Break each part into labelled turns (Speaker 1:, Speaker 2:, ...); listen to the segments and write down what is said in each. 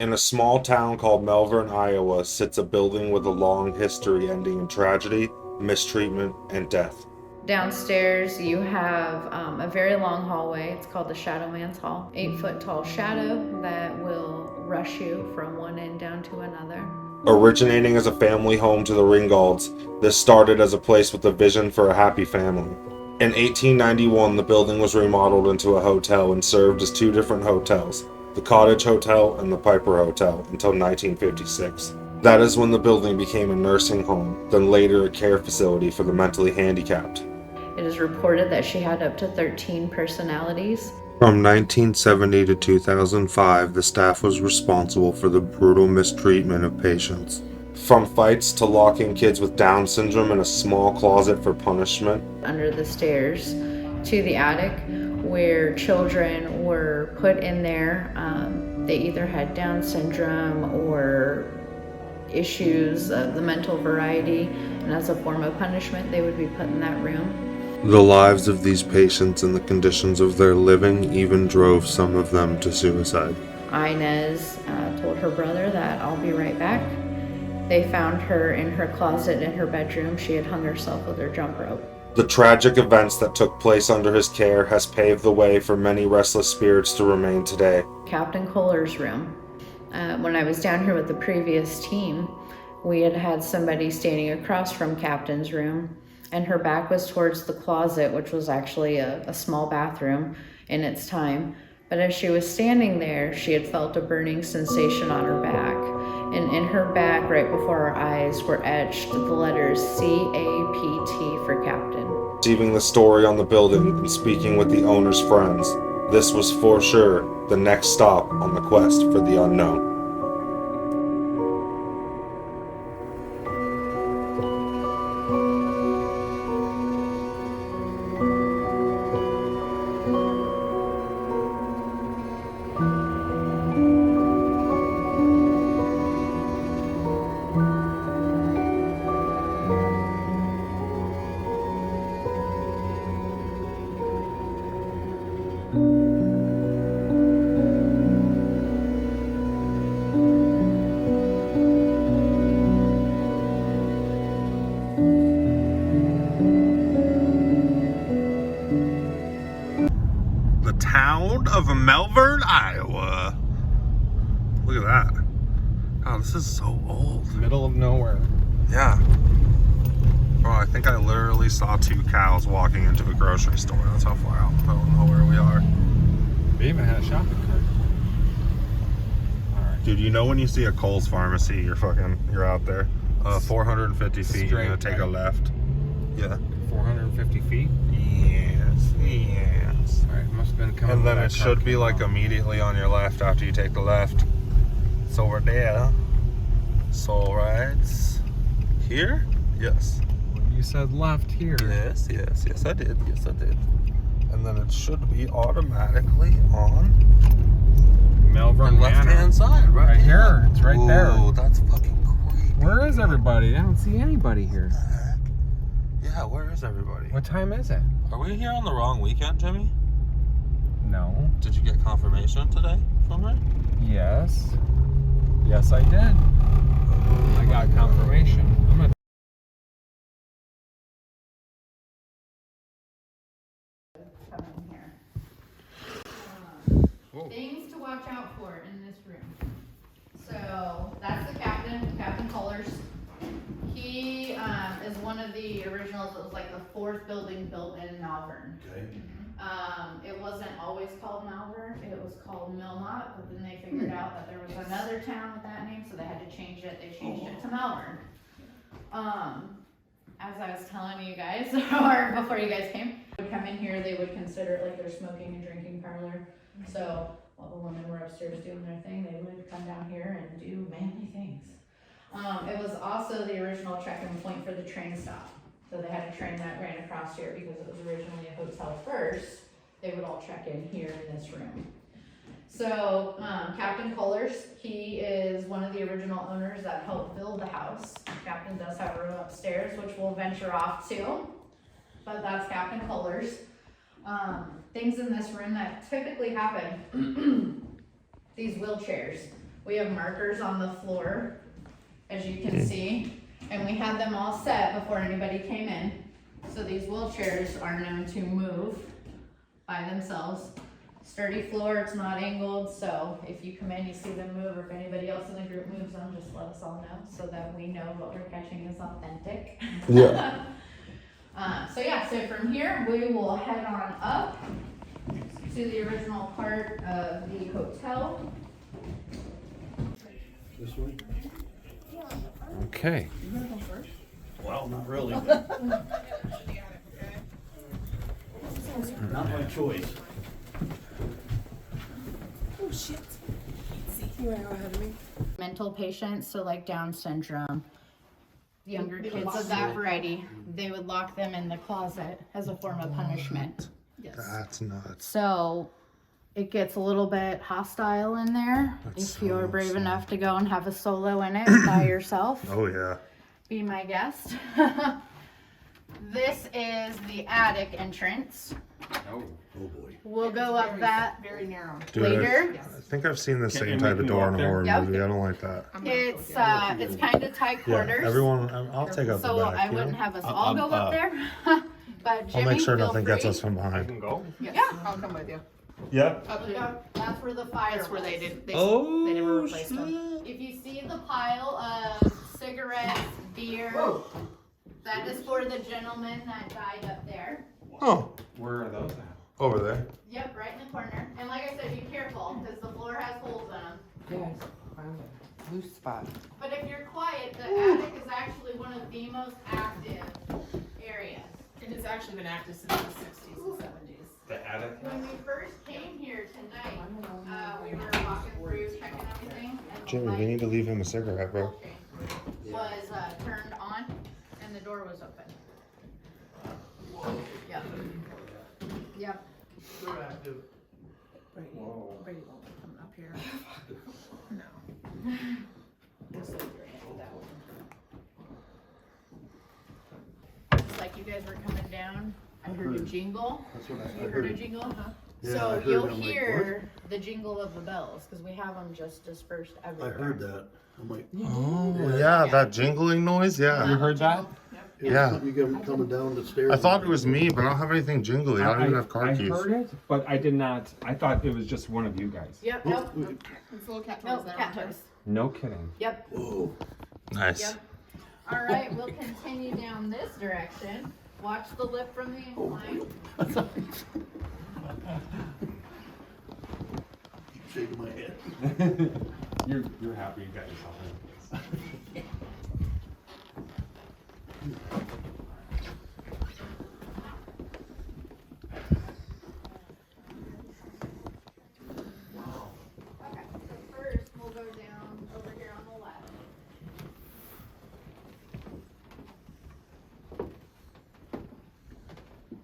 Speaker 1: In a small town called Melvern, Iowa, sits a building with a long history ending in tragedy, mistreatment, and death.
Speaker 2: Downstairs, you have a very long hallway. It's called the Shadow Man's Hall. 8 foot tall shadow that will rush you from one end down to another.
Speaker 1: Originating as a family home to the Ringolds, this started as a place with a vision for a happy family. In 1891, the building was remodeled into a hotel and served as two different hotels, the Cottage Hotel and the Piper Hotel, until 1956. That is when the building became a nursing home, then later a care facility for the mentally handicapped.
Speaker 2: It is reported that she had up to 13 personalities.
Speaker 1: From 1970 to 2005, the staff was responsible for the brutal mistreatment of patients. From fights to locking kids with Down syndrome in a small closet for punishment.
Speaker 2: Under the stairs to the attic, where children were put in there. They either had Down syndrome or issues of the mental variety, and as a form of punishment, they would be put in that room.
Speaker 1: The lives of these patients and the conditions of their living even drove some of them to suicide.
Speaker 2: Inez told her brother that I'll be right back. They found her in her closet in her bedroom. She had hung herself with her jump rope.
Speaker 1: The tragic events that took place under his care has paved the way for many restless spirits to remain today.
Speaker 2: Captain Kohler's room. When I was down here with the previous team, we had had somebody standing across from Captain's room, and her back was towards the closet, which was actually a small bathroom in its time. But as she was standing there, she had felt a burning sensation on her back. And in her back, right before her eyes, were etched the letters CAPT for Captain.
Speaker 1: Receiving the story on the building and speaking with the owner's friends, this was for sure the next stop on the quest for the unknown. The town of Melvern, Iowa. Look at that. Oh, this is so old.
Speaker 3: Middle of nowhere.
Speaker 1: Yeah. Bro, I think I literally saw two cows walking into a grocery store. That's how far out in the middle of nowhere we are.
Speaker 3: They even had a shopping cart. Alright.
Speaker 1: Dude, you know when you see a Kohl's pharmacy, you're out there. 450 feet, you're
Speaker 3: Straight,
Speaker 1: gonna take a
Speaker 3: right?
Speaker 1: left. Yeah.
Speaker 3: 450 feet?
Speaker 1: Yes.
Speaker 3: Alright, must have been coming.
Speaker 1: And then
Speaker 3: when
Speaker 1: it
Speaker 3: that car
Speaker 1: should be
Speaker 3: came
Speaker 1: like
Speaker 3: out.
Speaker 1: immediately on your left after you take the left. It's over there. So right here? Yes.
Speaker 3: You said left here.
Speaker 1: Yes, I did. Yes, I did. And then it should be automatically on the
Speaker 3: Melvern
Speaker 1: left-hand
Speaker 3: Manor.
Speaker 1: side, right?
Speaker 3: Right here. It's right there.
Speaker 1: Oh, that's fucking creepy.
Speaker 3: Where is everybody? I don't see anybody here.
Speaker 1: What the heck? Yeah, where is everybody?
Speaker 3: What time is it?
Speaker 1: Are we here on the wrong weekend, Jimmy?
Speaker 3: No.
Speaker 1: Did you get confirmation today from her?
Speaker 3: Yes. Yes, I did. I got confirmation. I'm gonna
Speaker 2: Come in here.
Speaker 3: Whoa.
Speaker 2: Things to watch out for in this room. So that's the captain, Captain Kohlers. He is one of the originals. It was like the fourth building built in Malvern.
Speaker 1: Okay.
Speaker 2: It wasn't always called Malvern. It was called Milmont, but then they figured out that there was another town with that name, so they had to change it. They changed it to Malvern. As I was telling you guys, or before you guys came, would come in here, they would consider it like their smoking and drinking parlor. So while the women were upstairs doing their thing, they would come down here and do manly things. It was also the original check-in point for the train stop. So they had a train that ran across here because it was originally a hotel first. They would all check in here in this room. So Captain Kohlers, he is one of the original owners that helped build the house. Captain does have a room upstairs, which we'll venture off to, but that's Captain Kohlers. Things in this room that typically happen, these wheelchairs. We have markers on the floor, as you can see, and we had them all set before anybody came in. So these wheelchairs are known to move by themselves. Sturdy floor, it's not angled, so if you come in, you see them move, or if anybody else in the group moves them, just let us all know so that we know what we're catching is authentic.
Speaker 1: Yeah.
Speaker 2: So yeah, so from here, we will head on up to the original part of the hotel.
Speaker 4: This way?
Speaker 3: Okay.
Speaker 4: Well, not really. Not my choice.
Speaker 5: Oh shit. You wanna go ahead of me?
Speaker 2: Mental patients, so like Down syndrome, younger kids of that variety, they would lock them in the closet as a form of punishment.
Speaker 5: Yes.
Speaker 1: That's nuts.
Speaker 2: So it gets a little bit hostile in there.
Speaker 1: That's
Speaker 2: If you're
Speaker 1: so
Speaker 2: brave
Speaker 1: sad.
Speaker 2: enough to go and have a solo in it by yourself,
Speaker 1: Oh yeah.
Speaker 2: be my guest. This is the attic entrance.
Speaker 3: Oh.
Speaker 4: Oh boy.
Speaker 2: We'll go up that
Speaker 5: Very narrow.
Speaker 1: Dude,
Speaker 2: later.
Speaker 1: I think I've seen the
Speaker 3: Can
Speaker 1: same
Speaker 3: you
Speaker 1: type
Speaker 3: make
Speaker 1: of
Speaker 3: me
Speaker 1: door
Speaker 3: walk
Speaker 1: in a
Speaker 3: there?
Speaker 1: horror
Speaker 2: Yep.
Speaker 1: movie. I don't like that.
Speaker 5: I'm gonna
Speaker 2: It's
Speaker 5: go down.
Speaker 2: it's kind of tight
Speaker 1: Yeah,
Speaker 2: quarters.
Speaker 1: everyone. I'll take out the
Speaker 2: So
Speaker 1: back.
Speaker 2: I
Speaker 1: you know?
Speaker 2: wouldn't have us all go up there. But Jimmy,
Speaker 1: I'll make sure
Speaker 2: feel
Speaker 1: nothing
Speaker 2: free.
Speaker 1: gets us from
Speaker 3: I
Speaker 1: behind.
Speaker 3: can go?
Speaker 5: Yes,
Speaker 2: Yeah.
Speaker 5: I'll come with you.
Speaker 1: Yeah.
Speaker 5: Up there.
Speaker 2: Yep, that's where the fire
Speaker 5: That's where
Speaker 2: was.
Speaker 5: they did. They
Speaker 1: Oh,
Speaker 5: never replaced them.
Speaker 2: If you see the pile of cigarettes, beer, that is for the gentleman that died up there.
Speaker 1: Oh,
Speaker 3: Where are those at?
Speaker 1: over there.
Speaker 2: Yep, right in the corner. And like I said, be careful because the floor has holes in them.
Speaker 5: Yes. Found a loose spot.
Speaker 2: But if you're quiet, the attic is actually one of the most active areas.
Speaker 5: And it's actually been active since the 60s and 70s.
Speaker 3: The attic?
Speaker 2: When we first came here tonight, we were walking through, checking everything, and the
Speaker 1: Jimmy, we
Speaker 2: light
Speaker 1: need to leave him a cigarette, bro.
Speaker 2: was turned on, and the door was open. Yep. Yep.
Speaker 4: They're active.
Speaker 5: Brady,
Speaker 3: Whoa.
Speaker 5: Brady won't come up here. No. Just leave your hand with that one.
Speaker 2: It's like you guys were coming down. I heard a jingle.
Speaker 4: That's what
Speaker 2: You heard a jingle?
Speaker 4: Yeah, I
Speaker 2: So
Speaker 4: heard
Speaker 2: you'll
Speaker 4: it. I'm like,
Speaker 2: hear the jingle of the bells because we have them just dispersed
Speaker 4: I
Speaker 2: everywhere.
Speaker 4: heard that. I'm like,
Speaker 1: Oh yeah, that jingling noise. Yeah.
Speaker 3: You heard that?
Speaker 1: Yeah.
Speaker 4: You got 'em coming down the stairs.
Speaker 1: I thought it was me, but I don't have anything jingly. I don't even have car
Speaker 3: I
Speaker 1: keys.
Speaker 3: heard it, but I did not. I thought it was just one of you guys.
Speaker 2: Yep.
Speaker 4: Oh,
Speaker 2: Nope.
Speaker 4: wait.
Speaker 5: It's little cat toys
Speaker 2: Nope.
Speaker 5: there.
Speaker 2: Cat
Speaker 5: aren't
Speaker 2: toys.
Speaker 3: No kidding.
Speaker 2: Yep.
Speaker 4: Whoa.
Speaker 1: Nice.
Speaker 2: Yep. All right. We'll continue down this direction. Watch the lip from the incline.
Speaker 4: Keep shaking my head.
Speaker 3: You're happy you got yourself in.
Speaker 2: Okay. So first, we'll go down over here on the left.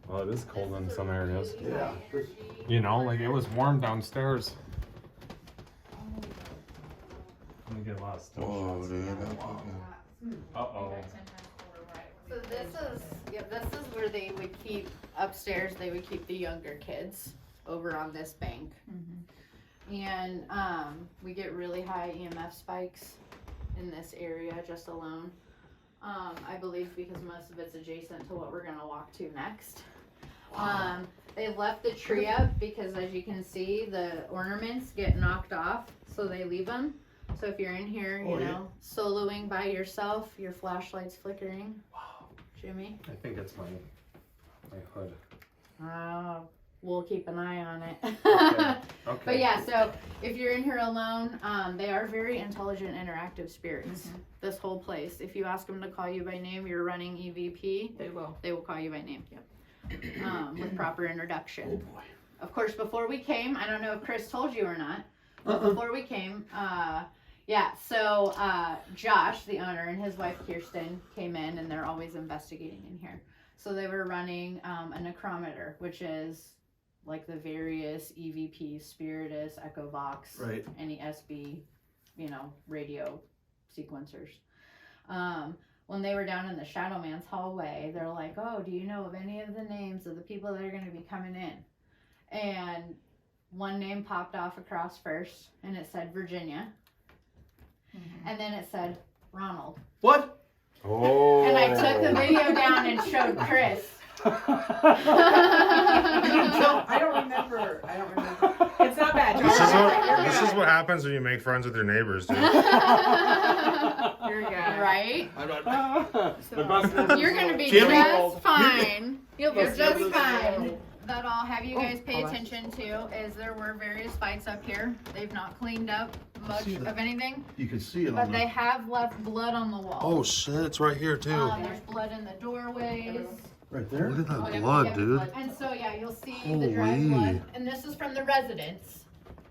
Speaker 3: Well, it is cold in some areas.
Speaker 4: Yeah.
Speaker 3: You know, like it was warm downstairs. I'm gonna get a lot of still
Speaker 1: Whoa,
Speaker 3: shots.
Speaker 1: dude.
Speaker 3: Uh-oh.
Speaker 2: So this is where they would keep upstairs. They would keep the younger kids over on this bank, and we get really high EMF spikes in this area just alone. I believe because most of it's adjacent to what we're gonna walk to next. They left the tree up because, as you can see, the ornaments get knocked off, so they leave them. So if you're in here, you
Speaker 4: Oh, yeah.
Speaker 2: know, soloing by yourself, your flashlight's flickering.
Speaker 3: Wow.
Speaker 2: Jimmy?
Speaker 3: I think it's my hood.
Speaker 2: We'll keep an eye on it.
Speaker 3: Okay.
Speaker 2: But yeah, so if you're in here alone, they are very intelligent, interactive spirits. This whole place. If you ask them to call you by name, you're running EVP,
Speaker 5: They will.
Speaker 2: they will call you by name. With proper
Speaker 4: Oh
Speaker 2: introduction.
Speaker 4: boy.
Speaker 2: Of course, before we came, I don't know if Chris told you or not, but
Speaker 4: Uh-uh.
Speaker 2: before we came, so Josh, the owner, and his wife Kirsten came in, and they're always investigating in here. So they were running a necrometer, which is like the various EVP, Spiritus, Echovox,
Speaker 4: Right.
Speaker 2: any SB, radio sequencers. When they were down in the Shadow Man's hallway, they're like, "Oh, do you know of any of the names of the people that are going to be coming in?" And one name popped off across first, and it said Virginia. and then it said Ronald.
Speaker 4: What?
Speaker 1: Oh.
Speaker 2: And I took the video down and showed Chris.
Speaker 5: I don't remember. It's not bad, Josh.
Speaker 1: This is what happens when you make friends with your neighbors, dude.
Speaker 5: You're good.
Speaker 2: Right?
Speaker 5: So,
Speaker 2: You're gonna be
Speaker 4: Jimmy?
Speaker 2: just fine. You'll be
Speaker 4: Yes,
Speaker 2: just
Speaker 4: yes,
Speaker 2: fine.
Speaker 4: yes.
Speaker 2: That I'll have you guys pay attention to is there were various fights up here. They've not cleaned up much
Speaker 4: See that?
Speaker 2: of anything,
Speaker 4: You can see it
Speaker 2: but
Speaker 4: on
Speaker 2: they
Speaker 4: the.
Speaker 2: have left blood on the wall.
Speaker 1: Oh shit, it's right here too.
Speaker 2: There's blood in the doorways.
Speaker 4: Right there?
Speaker 1: Look at that
Speaker 2: Oh, yeah,
Speaker 1: blood,
Speaker 2: yeah,
Speaker 1: dude.
Speaker 2: blood. And so yeah, you'll see
Speaker 1: Holy.
Speaker 2: the dried blood. And this is from the residents,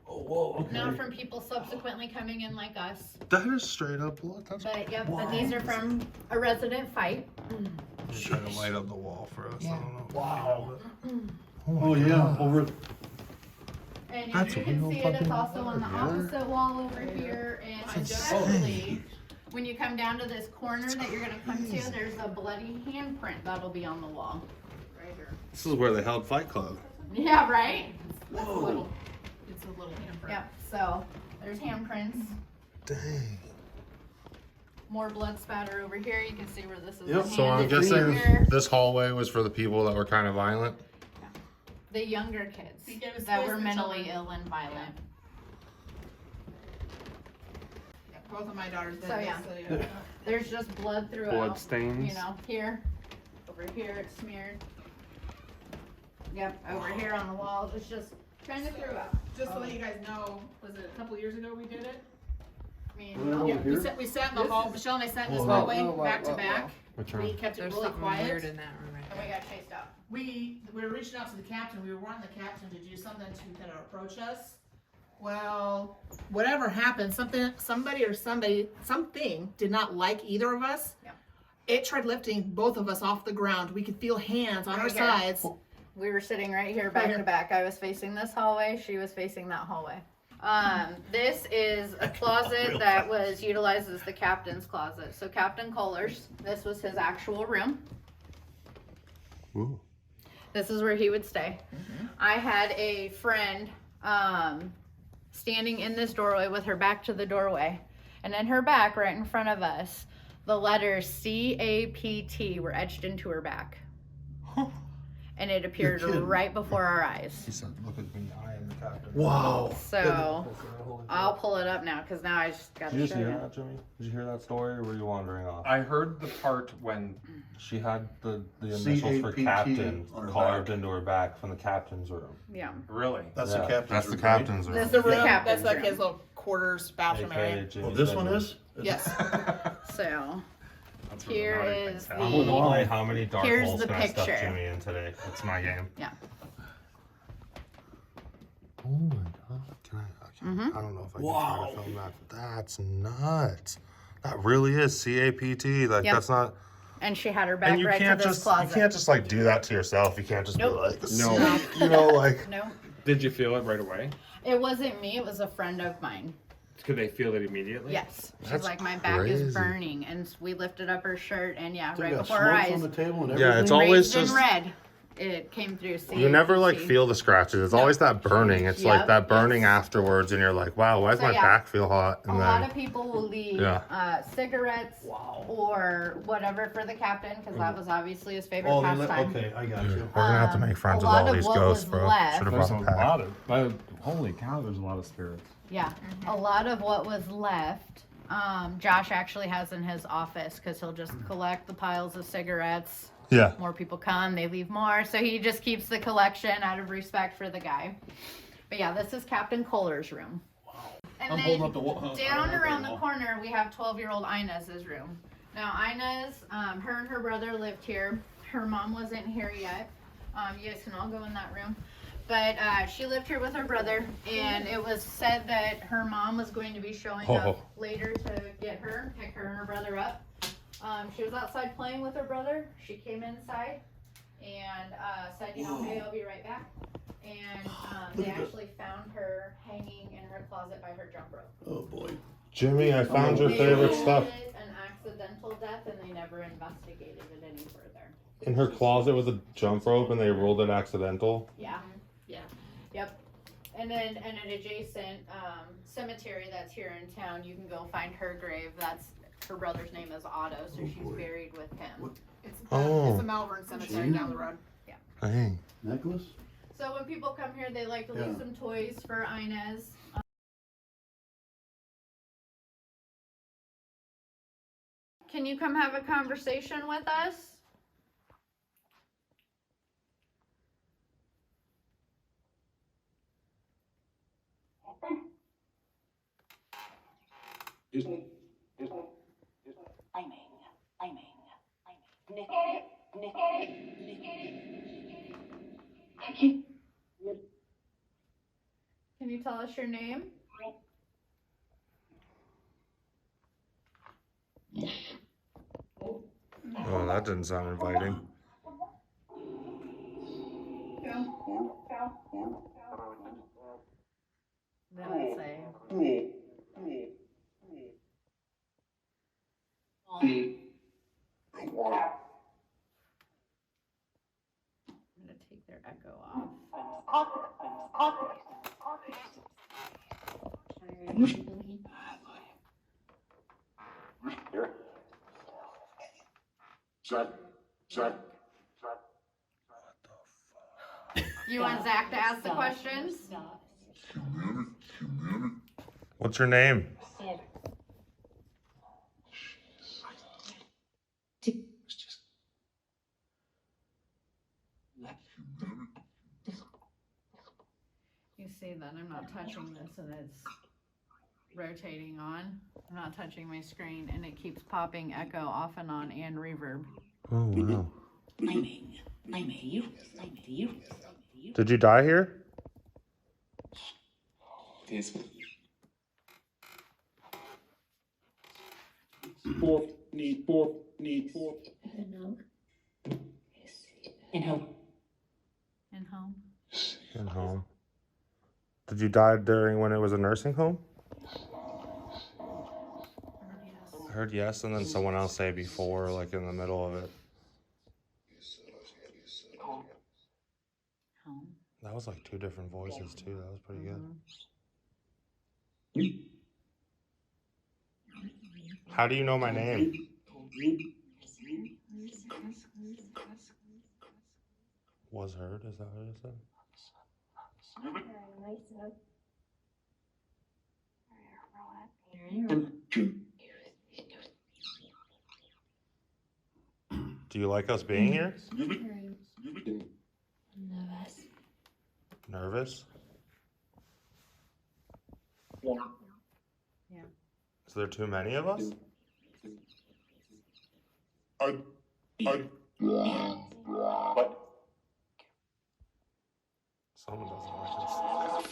Speaker 4: Oh, whoa, okay.
Speaker 2: not from people subsequently coming in like us.
Speaker 1: That is straight up blood. That's
Speaker 2: But yep,
Speaker 4: Wow.
Speaker 2: but these are from a resident fight.
Speaker 1: just trying to light up the wall for us.
Speaker 5: Yeah.
Speaker 1: I don't know.
Speaker 4: Wow.
Speaker 1: Oh, my
Speaker 4: Oh, yeah,
Speaker 1: God.
Speaker 4: over.
Speaker 2: And yeah,
Speaker 1: That's
Speaker 2: you
Speaker 1: a
Speaker 2: can
Speaker 1: real
Speaker 2: see it, it's
Speaker 1: fucking
Speaker 2: also on the
Speaker 1: blood, yeah.
Speaker 2: opposite wall over here, and
Speaker 1: That's
Speaker 2: especially when you come down to this corner that you're gonna come to, there's a bloody handprint that'll be on the wall. Right here.
Speaker 1: This is where they held Fight Club.
Speaker 2: Yeah, right?
Speaker 4: Whoa.
Speaker 5: it's a little handprint.
Speaker 2: Yep, so there's handprints.
Speaker 1: Dang.
Speaker 2: More blood spatter over here. You can see where this is.
Speaker 4: Yep.
Speaker 2: the
Speaker 1: So I'm
Speaker 2: hand.
Speaker 1: guessing
Speaker 2: Here,
Speaker 1: this hallway was for the people that were kind of violent.
Speaker 2: the younger kids
Speaker 5: It was
Speaker 2: that
Speaker 5: kids
Speaker 2: were
Speaker 5: and
Speaker 2: mentally
Speaker 5: children.
Speaker 2: ill and violent.
Speaker 5: Yeah, both of my daughters did
Speaker 2: So,
Speaker 5: this,
Speaker 2: yeah.
Speaker 5: so yeah.
Speaker 2: There's just blood throughout.
Speaker 3: Blood stains.
Speaker 2: You know, here, over here, it's smeared. Yep, over here on the walls, it's just kind of throughout.
Speaker 5: Just to let you guys know, was it a couple years ago we did it?
Speaker 2: I mean,
Speaker 4: Well,
Speaker 2: no.
Speaker 5: Yeah,
Speaker 4: Over here?
Speaker 5: we sat in the hall, Michelle and I sat in this
Speaker 4: Whoa,
Speaker 5: hallway,
Speaker 6: whoa, whoa,
Speaker 5: back to
Speaker 6: whoa,
Speaker 5: back.
Speaker 3: Which
Speaker 5: We
Speaker 3: one?
Speaker 5: kept it
Speaker 6: There's
Speaker 5: really
Speaker 6: something
Speaker 5: quiet.
Speaker 6: weird in that room right
Speaker 2: And we got chased out.
Speaker 5: We were reaching out to the captain, we were wanting the captain to do something to kind of approach us. Well, whatever happened, something did not like either of us.
Speaker 2: Yeah.
Speaker 5: It tried lifting both of us off the ground. We could feel hands on our
Speaker 2: Right here.
Speaker 5: sides.
Speaker 2: We were sitting right here, back
Speaker 5: here.
Speaker 2: to back. I was facing this hallway, she was facing that hallway. This is a closet that was utilized as the captain's closet. So Captain Kohler's, this was his actual room.
Speaker 1: Ooh.
Speaker 2: This is where he would stay. I had a friend standing in this doorway with her back to the doorway. And in her back, right in front of us, the letters CAPT were etched into her back. And it appeared
Speaker 4: You're kidding.
Speaker 2: right before our eyes.
Speaker 1: He said, "Look at me, I am the captain."
Speaker 4: Wow.
Speaker 2: So I'll pull it up now because now I just got
Speaker 1: Did
Speaker 2: to
Speaker 1: you
Speaker 2: show
Speaker 1: just hear
Speaker 2: you.
Speaker 1: that, Jimmy? Did you hear that story, or were you wandering off?
Speaker 3: I heard the part when
Speaker 1: She had the initials for
Speaker 4: CAPT
Speaker 1: captain
Speaker 4: on her
Speaker 1: carved
Speaker 4: back.
Speaker 1: into her back from the captain's room.
Speaker 2: Yeah.
Speaker 3: really.
Speaker 4: That's
Speaker 1: Yeah,
Speaker 4: the captain's
Speaker 1: That's the
Speaker 4: room, right?
Speaker 1: captain's room.
Speaker 2: This
Speaker 5: The
Speaker 2: is the
Speaker 5: room,
Speaker 2: captain's
Speaker 5: that's like
Speaker 2: room.
Speaker 5: his little quarters bathroom
Speaker 1: AKA
Speaker 5: area.
Speaker 1: Jimmy's
Speaker 4: Oh, this one
Speaker 1: bedroom.
Speaker 4: is?
Speaker 5: Yes.
Speaker 2: So
Speaker 3: That's where
Speaker 2: here
Speaker 3: the naughty
Speaker 2: is
Speaker 3: things
Speaker 2: the.
Speaker 3: happen.
Speaker 1: I'm gonna play how many dark
Speaker 2: Here's
Speaker 1: holes
Speaker 2: the
Speaker 1: can I stuff
Speaker 2: picture.
Speaker 1: Jimmy in today? That's my game.
Speaker 2: Yeah.
Speaker 1: Oh my god! Can I? I don't know if I can try to film that. That's nuts. That really is CAPT. Like
Speaker 2: Yep.
Speaker 1: that's not.
Speaker 2: And she had her back
Speaker 1: And you
Speaker 2: right to
Speaker 1: can't
Speaker 2: this
Speaker 1: just
Speaker 2: closet.
Speaker 1: you can't just like do that to yourself. You can't just
Speaker 2: Nope.
Speaker 1: be like
Speaker 3: No.
Speaker 1: You know, like
Speaker 2: No,
Speaker 3: Did you feel it right away?
Speaker 2: it wasn't me. It was a friend of mine.
Speaker 3: Could they feel it immediately?
Speaker 2: Yes. She's
Speaker 1: That's
Speaker 2: like, my back
Speaker 1: crazy.
Speaker 2: is burning. And we lifted up her shirt, and yeah,
Speaker 4: They
Speaker 2: right
Speaker 4: got
Speaker 2: before her
Speaker 4: smokes
Speaker 2: eyes.
Speaker 4: on the table and
Speaker 1: Yeah,
Speaker 4: everything.
Speaker 1: it's always
Speaker 2: raised in
Speaker 1: just-
Speaker 2: red. It came through.
Speaker 1: you never like
Speaker 2: CAPT.
Speaker 1: feel the scratches. It's always that burning. It's like
Speaker 2: Yep.
Speaker 1: that burning afterwards, and you're like, wow, why does
Speaker 2: So,
Speaker 1: my
Speaker 2: yeah.
Speaker 1: back feel hot?
Speaker 2: A
Speaker 1: And
Speaker 2: lot
Speaker 1: then
Speaker 2: of people will leave
Speaker 1: Yeah.
Speaker 2: cigarettes or whatever for the captain because that was obviously his favorite
Speaker 4: Oh,
Speaker 2: pastime.
Speaker 4: okay, I got you.
Speaker 1: we're gonna have to make friends
Speaker 2: a
Speaker 1: with
Speaker 2: lot
Speaker 1: all
Speaker 2: of
Speaker 1: these
Speaker 2: what
Speaker 1: ghosts,
Speaker 2: was
Speaker 1: bro.
Speaker 2: left-
Speaker 1: Should have
Speaker 3: There's
Speaker 1: brought
Speaker 3: a
Speaker 1: the pack.
Speaker 3: lot of. Holy cow! There's a lot of spirits.
Speaker 2: Yeah, a lot of what was left, Josh actually has in his office because he'll just collect the piles of cigarettes.
Speaker 1: Yeah.
Speaker 2: More people come, they leave more, so he just keeps the collection out of respect for the guy. But yeah, this is Captain Kohler's room. And
Speaker 4: I'm
Speaker 2: then
Speaker 4: holding up the wall.
Speaker 2: down around the corner, we have 12-year-old Inez's room. Now Inez, her and her brother lived here. Her mom wasn't here yet. You guys can all go in that room. But she lived here with her brother, and it was said that her mom was going to be showing up later to get her, pick her and her brother up. She was outside playing with her brother. She came inside and said, you know, hey, I'll be right back. And they actually found her hanging in her closet by her jump rope.
Speaker 4: Oh, boy.
Speaker 1: Jimmy, I found your
Speaker 2: They
Speaker 1: favorite
Speaker 2: called
Speaker 1: stuff
Speaker 2: it an accidental death, and they never investigated it any further.
Speaker 1: in her closet with a jump rope, and they ruled it accidental.
Speaker 2: Yeah.
Speaker 5: Yeah.
Speaker 2: Yep. And then in an adjacent cemetery that's here in town, you can go find her grave. That's her brother's name is Otto, so she's buried with him.
Speaker 5: It's the Melvern Cemetery down the road.
Speaker 1: Dang.
Speaker 4: Necklace?
Speaker 2: So when people come here, they like to leave some toys for Inez. Can you come have a conversation with us? Can you tell us your name?
Speaker 1: Oh, that didn't sound inviting.
Speaker 2: Then I'll say. I'm gonna take their echo off. You want Zach to ask the questions?
Speaker 1: What's your name?
Speaker 2: You see that I'm not touching this and it's rotating on. I'm not touching my screen and it keeps popping echo off and on and reverb.
Speaker 1: Oh, wow. Did you die here?
Speaker 2: In home?
Speaker 1: In home. Did you die during when it was a nursing home? I heard yes, and then someone else say before, like in the middle of it.
Speaker 2: Home.
Speaker 1: That was like two different voices too. That was pretty good. How do you know my name? Was heard? Is that what it said? Do you like us being here? Nervous?
Speaker 2: Yeah.
Speaker 1: Is there too many of us? Someone doesn't like us.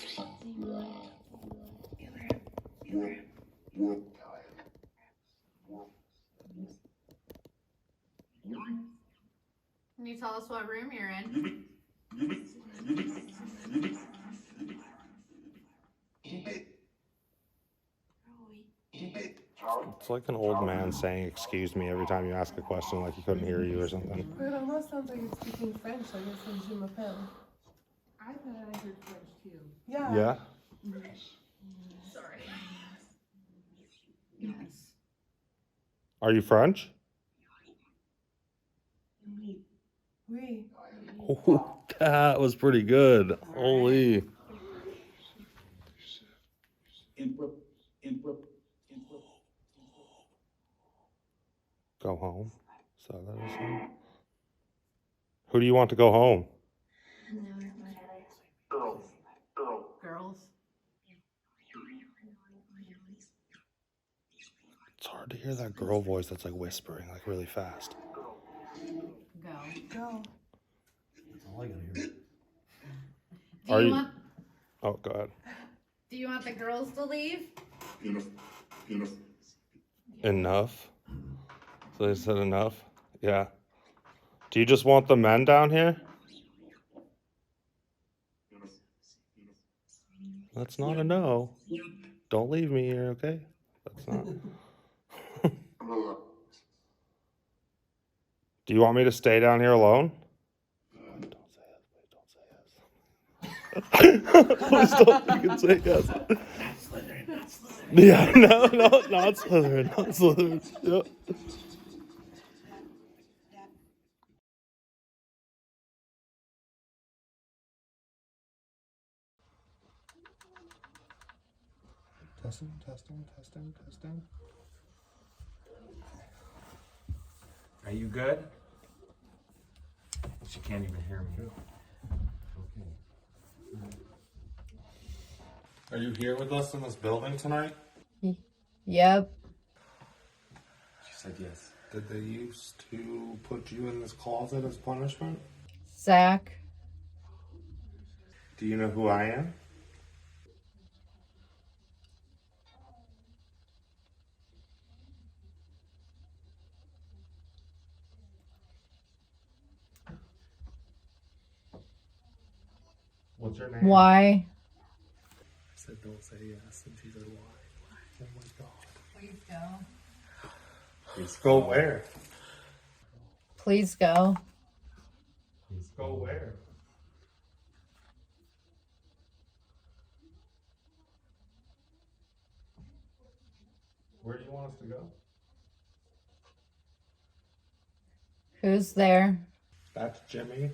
Speaker 2: Can you tell us what room you're in?
Speaker 1: It's like an old man saying excuse me every time you ask a question, like he couldn't hear you or something.
Speaker 6: But it almost sounds like it's speaking French, like it's in Je m'appelle.
Speaker 5: I thought I heard French too.
Speaker 6: Yeah.
Speaker 1: Yeah?
Speaker 2: Sorry. Yes.
Speaker 1: Are you French?
Speaker 6: Oui.
Speaker 1: Oh, that was pretty good. Holy. Go home. So that is home. Who do you want to go home?
Speaker 2: Girls.
Speaker 1: It's hard to hear that girl voice that's like whispering, like really fast.
Speaker 2: Go.
Speaker 6: Go.
Speaker 4: That's all I gotta hear.
Speaker 1: Are you? Oh, go ahead.
Speaker 2: Do you want the girls to leave?
Speaker 1: Enough? So they said enough? Yeah. Do you just want the men down here? That's not a no. Don't leave me here, okay? That's not. Do you want me to stay down here alone? Don't say yes, please don't say yes. Please don't. You can say yes. Yeah, no, not Slytherin, not Slytherin. Yep. Testing, testing, testing, testing.
Speaker 3: Are you good? She can't even hear me. Okay.
Speaker 1: Are you here with us in this building tonight?
Speaker 2: Yep.
Speaker 3: She said yes.
Speaker 1: Did they used to put you in this closet as punishment?
Speaker 2: Zach.
Speaker 1: Do you know who I am? What's your name?
Speaker 2: Why?
Speaker 1: I said don't say yes, and she said why? Oh my god.
Speaker 2: Please go.
Speaker 1: Please go where?
Speaker 2: Please go.
Speaker 1: Please go where? Where do you want us to go?
Speaker 2: Who's there?
Speaker 1: That's Jimmy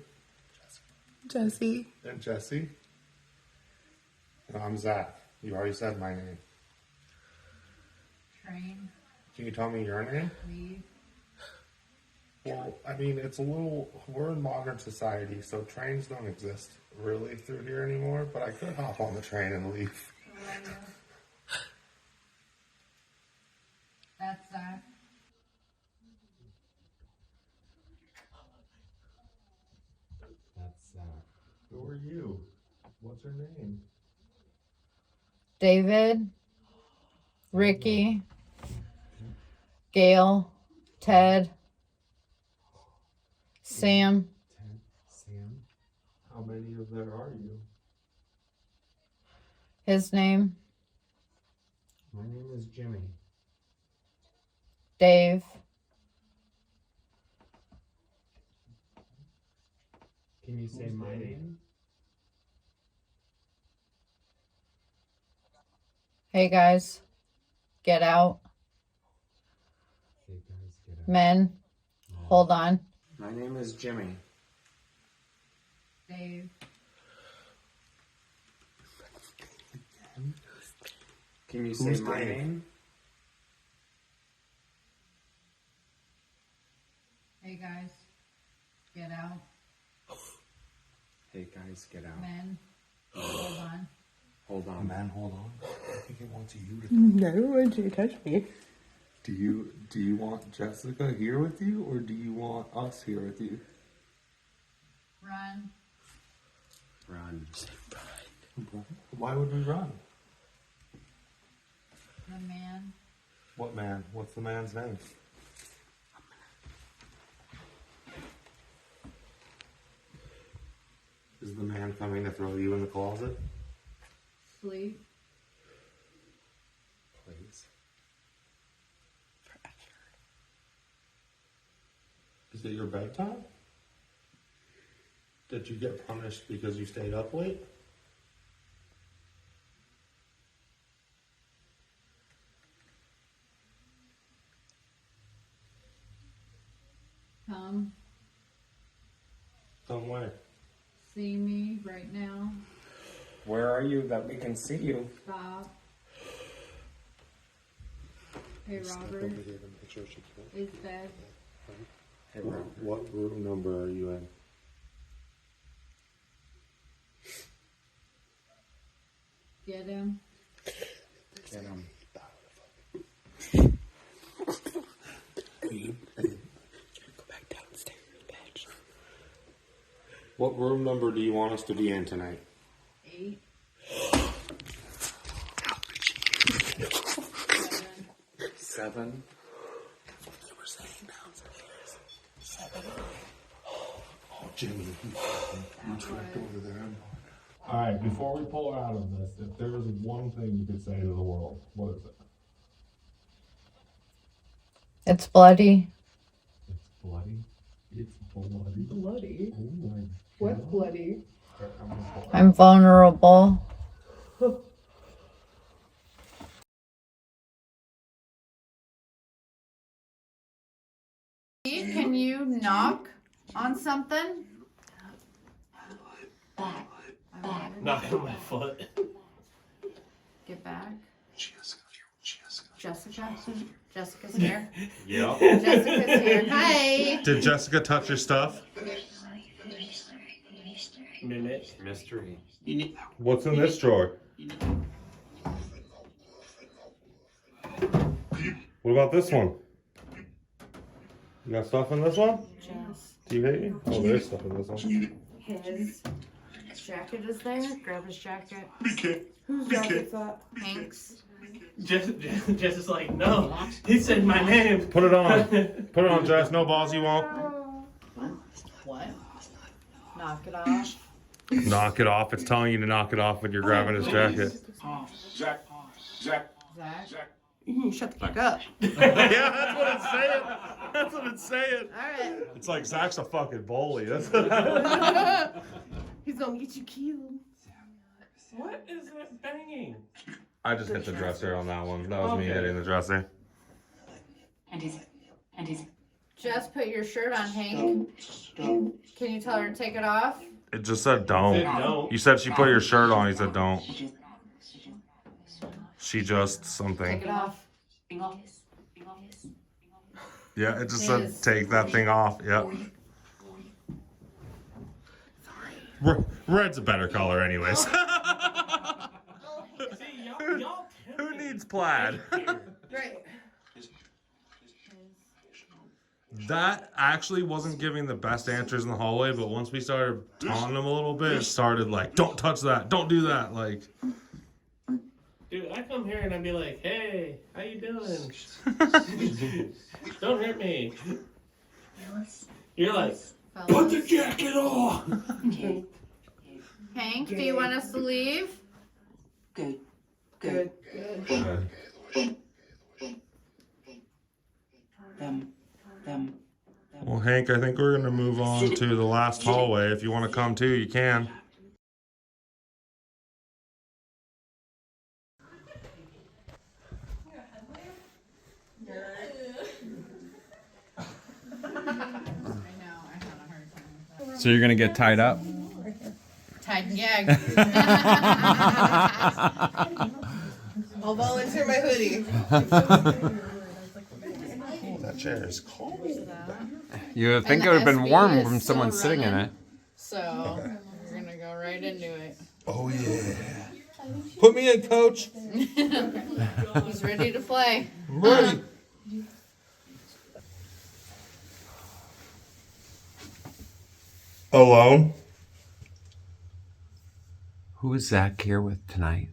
Speaker 6: Jesse.
Speaker 1: and Jesse. And I'm Zach. You already said my name.
Speaker 2: Train.
Speaker 1: Can you tell me your name?
Speaker 2: Leave.
Speaker 1: Well, I mean, it's a little, we're in modern society, so trains don't exist really through here anymore, but I could hop on the train and leave.
Speaker 2: That's Zach.
Speaker 3: That's
Speaker 1: Who are you? What's your name?
Speaker 2: David. Ricky. Gail. Ted. Sam.
Speaker 3: Ted, Sam.
Speaker 1: How many of there are you?
Speaker 2: His name.
Speaker 3: My name is Jimmy.
Speaker 2: Dave.
Speaker 3: Can you say my name?
Speaker 2: Hey guys. Get out.
Speaker 3: Hey guys, get out.
Speaker 2: Men. Hold on.
Speaker 3: My name is Jimmy.
Speaker 2: Dave.
Speaker 3: Can you
Speaker 1: Who's
Speaker 3: say my
Speaker 1: Dave?
Speaker 3: name?
Speaker 2: Hey guys. Get out.
Speaker 3: Hey guys, get out.
Speaker 2: Men. Hold on.
Speaker 3: Hold on.
Speaker 1: Man, hold on. I think it wants you to.
Speaker 6: No, why did you touch me?
Speaker 1: Do you want Jessica here with you, or do you want us here with you?
Speaker 2: Run.
Speaker 3: Run.
Speaker 1: Why would we run?
Speaker 2: The man.
Speaker 1: What man? What's the man's name? Is the man coming to throw you in the closet?
Speaker 2: Sleep.
Speaker 3: Please.
Speaker 1: Is it your bedtime? Did you get punished because you stayed up late?
Speaker 2: Come.
Speaker 1: Somewhere.
Speaker 2: See me right now.
Speaker 3: Where are you that we can see you?
Speaker 2: Stop. Hey Robert. Is bed.
Speaker 3: Hey, Robert.
Speaker 1: What room number are you in?
Speaker 2: Get him.
Speaker 3: Get him.
Speaker 4: Go back downstairs, bitch.
Speaker 1: What room number do you want us to be in tonight?
Speaker 2: 8. 7.
Speaker 3: 7.
Speaker 4: They were saying downstairs. 7.
Speaker 1: Oh, Jimmy, you tricked over there.
Speaker 7: All right, before we pull her out of this, if there was one thing you could say to the world, what is it?
Speaker 2: It's bloody.
Speaker 7: It's bloody. It's bloody.
Speaker 6: Bloody?
Speaker 7: Oh my
Speaker 6: What's
Speaker 7: God.
Speaker 6: bloody?
Speaker 2: I'm vulnerable. Can you knock on something?
Speaker 8: Knock on my foot.
Speaker 2: Get back. Jessica? Jessica's here.
Speaker 8: Yep.
Speaker 2: Jessica's here. Hi.
Speaker 1: Did Jessica touch your stuff?
Speaker 8: Mimic. Mystery.
Speaker 1: What's in this drawer? What about this one? You got stuff in this one?
Speaker 2: Jess.
Speaker 1: Do you hate me? Oh, there's stuff in this one.
Speaker 2: His jacket is there. Grab his jacket.
Speaker 6: Whose jacket's that?
Speaker 2: Hank's.
Speaker 8: Jess is like, no. He said my name.
Speaker 1: Put it on. Put it on, Jess. No balls you won't.
Speaker 2: What? Knock it off.
Speaker 1: Knock it off. It's telling you to knock it off when you're grabbing his jacket.
Speaker 5: Zach.
Speaker 2: Zach.
Speaker 5: Shut the fuck up.
Speaker 1: Yeah, that's what it's saying. That's what it's saying.
Speaker 2: Alright.
Speaker 1: It's like Zach's a fucking bully. That's
Speaker 5: He's gonna get you killed.
Speaker 8: What is that banging?
Speaker 1: I just hit the dresser on that one. That was me hitting the dresser.
Speaker 9: And he's
Speaker 2: Jess, put your shirt on, Hank. Can you tell her to take it off?
Speaker 1: It just said don't.
Speaker 8: Don't.
Speaker 1: You said she put your shirt on. He said don't. She just something.
Speaker 2: Take it off.
Speaker 1: Yeah, it just said take that thing off. Yep. Red's a better color, anyways.
Speaker 8: See, y'all
Speaker 1: Who needs plaid?
Speaker 2: Right.
Speaker 1: That actually wasn't giving the best answers in the hallway, but once we started taunting him a little bit, it started like, don't touch that, don't do that. Like,
Speaker 8: Dude, I come here and I'd be like, hey, how you doing? Don't hurt me. You're like, put the jacket on.
Speaker 2: Hank, do you want us to leave?
Speaker 9: Good.
Speaker 1: well, Hank, I think we're going to move on to the last hallway. If you want to come too, you can.
Speaker 3: So you're gonna get tied up?
Speaker 2: Tied and gagged.
Speaker 6: I'll volunteer my hoodie.
Speaker 1: That chair is cold.
Speaker 3: You would think
Speaker 2: And
Speaker 3: it would have
Speaker 2: the
Speaker 3: been
Speaker 2: SB
Speaker 3: warm
Speaker 2: is
Speaker 3: from
Speaker 2: still
Speaker 3: someone sitting in
Speaker 2: running.
Speaker 3: it.
Speaker 2: So, we're gonna go right into it.
Speaker 1: Oh, yeah. Put me in, coach.
Speaker 2: He's ready to play.
Speaker 1: I'm ready. Alone?
Speaker 3: Who is Zach here with tonight?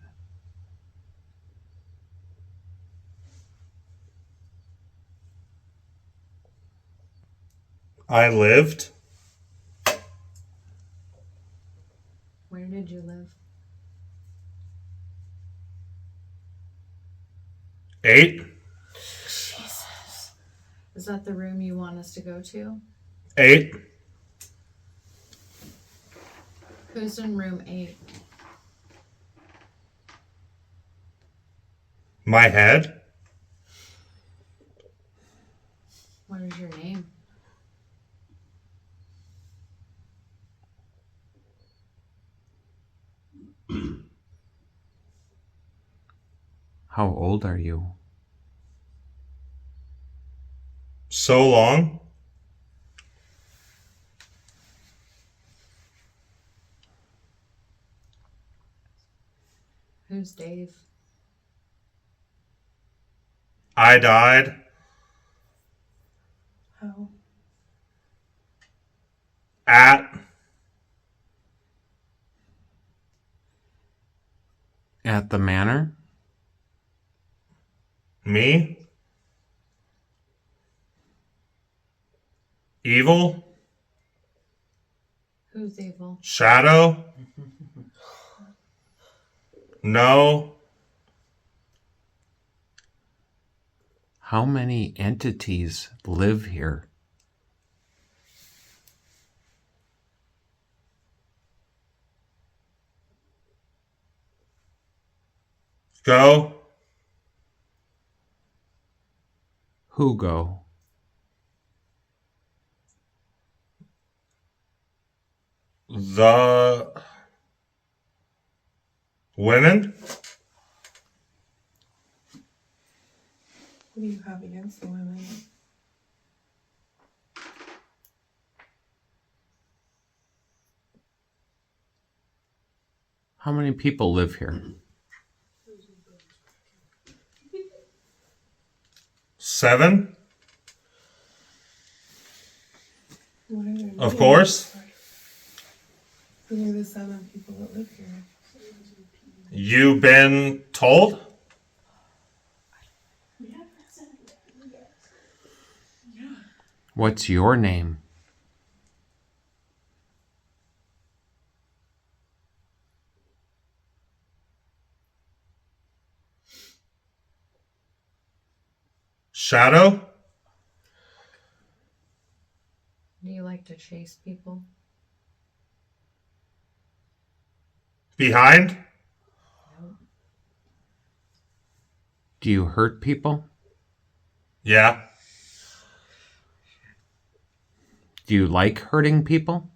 Speaker 1: I lived.
Speaker 2: Where did you live?
Speaker 1: 8.
Speaker 2: Is that the room you want us to go to?
Speaker 1: 8.
Speaker 2: Who's in room 8?
Speaker 1: My head.
Speaker 2: What is your name?
Speaker 3: How old are you?
Speaker 1: So long.
Speaker 2: Who's Dave?
Speaker 1: I died.
Speaker 6: How?
Speaker 3: At the manor?
Speaker 1: Me. Evil.
Speaker 2: Who's evil?
Speaker 1: Shadow. No.
Speaker 3: How many entities live here?
Speaker 1: Go.
Speaker 3: Who go?
Speaker 1: The women?
Speaker 6: What do you have against the women?
Speaker 3: How many people live here?
Speaker 1: 7?
Speaker 6: What are their
Speaker 1: Of
Speaker 6: names?
Speaker 1: course.
Speaker 6: Who are the 7 people that live here?
Speaker 1: You been told?
Speaker 3: What's your name?
Speaker 1: Shadow?
Speaker 2: Do you like to chase people?
Speaker 1: Behind?
Speaker 3: Do you hurt people?
Speaker 1: Yeah.
Speaker 3: Do you like hurting people?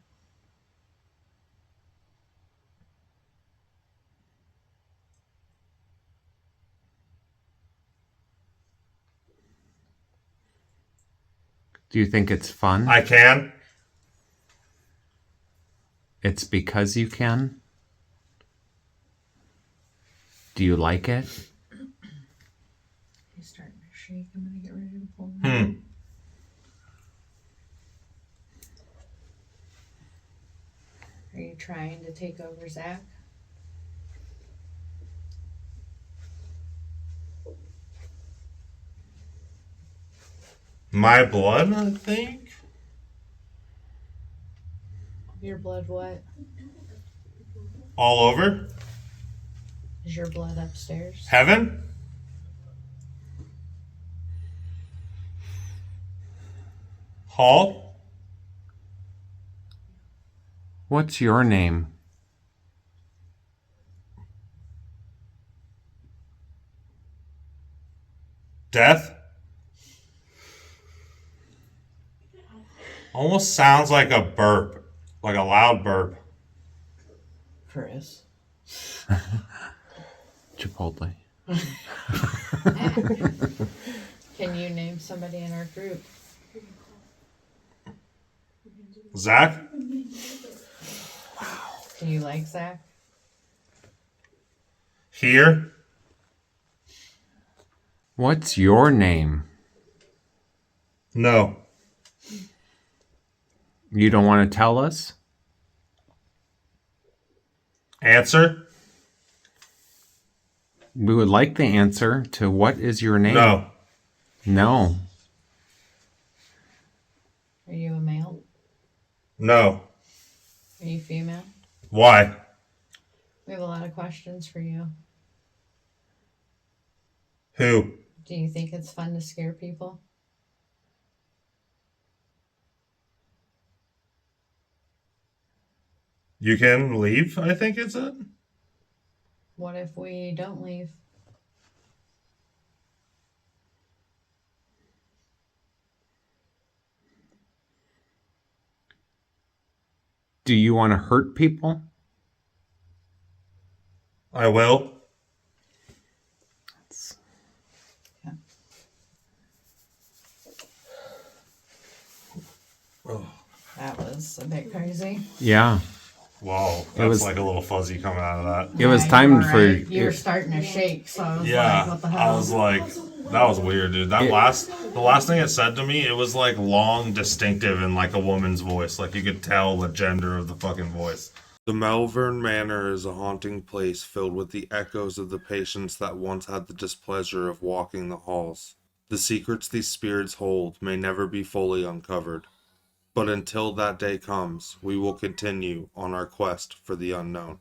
Speaker 3: Do you think it's fun?
Speaker 1: I can.
Speaker 3: It's because you can? Do you like it?
Speaker 2: He's starting to shake. I'm gonna get ready to pull him. Are you trying to take over Zach?
Speaker 1: My blood, I think?
Speaker 2: Your blood what?
Speaker 1: All over?
Speaker 2: Is your blood upstairs?
Speaker 1: Heaven? Hall?
Speaker 3: What's your name?
Speaker 1: Death? Almost sounds like a burp. Like a loud burp.
Speaker 6: Chris.
Speaker 3: Chipotle.
Speaker 2: Can you name somebody in our group?
Speaker 1: Zach?
Speaker 2: Do you like Zach?
Speaker 1: Here?
Speaker 3: What's your name?
Speaker 1: No.
Speaker 3: You don't want to tell us?
Speaker 1: Answer?
Speaker 3: We would like the answer to what is your name?
Speaker 1: No.
Speaker 3: No.
Speaker 2: Are you a male?
Speaker 1: No.
Speaker 2: Are you female?
Speaker 1: Why?
Speaker 2: We have a lot of questions for you.
Speaker 1: Who?
Speaker 2: Do you think it's fun to scare people?
Speaker 1: You can leave, I think it said.
Speaker 2: What if we don't leave?
Speaker 3: Do you want to hurt people?
Speaker 1: I will.
Speaker 2: That was a bit crazy.
Speaker 3: Yeah.
Speaker 1: Whoa,
Speaker 3: It
Speaker 1: that's
Speaker 3: was-
Speaker 1: like a little fuzzy coming out of that.
Speaker 3: It was
Speaker 2: Yeah,
Speaker 3: time
Speaker 2: you were
Speaker 3: for...
Speaker 2: right. You were starting to shake, so I was like, what the hell?
Speaker 1: I was like, that was weird, dude. The last thing it said to me, it was like long, distinctive, and like a woman's voice. Like you could tell the gender of the fucking voice. The Melvern Manor is a haunting place filled with the echoes of the patients that once had the displeasure of walking the halls. The secrets these spirits hold may never be fully uncovered. But until that day comes, we will continue on our quest for the unknown.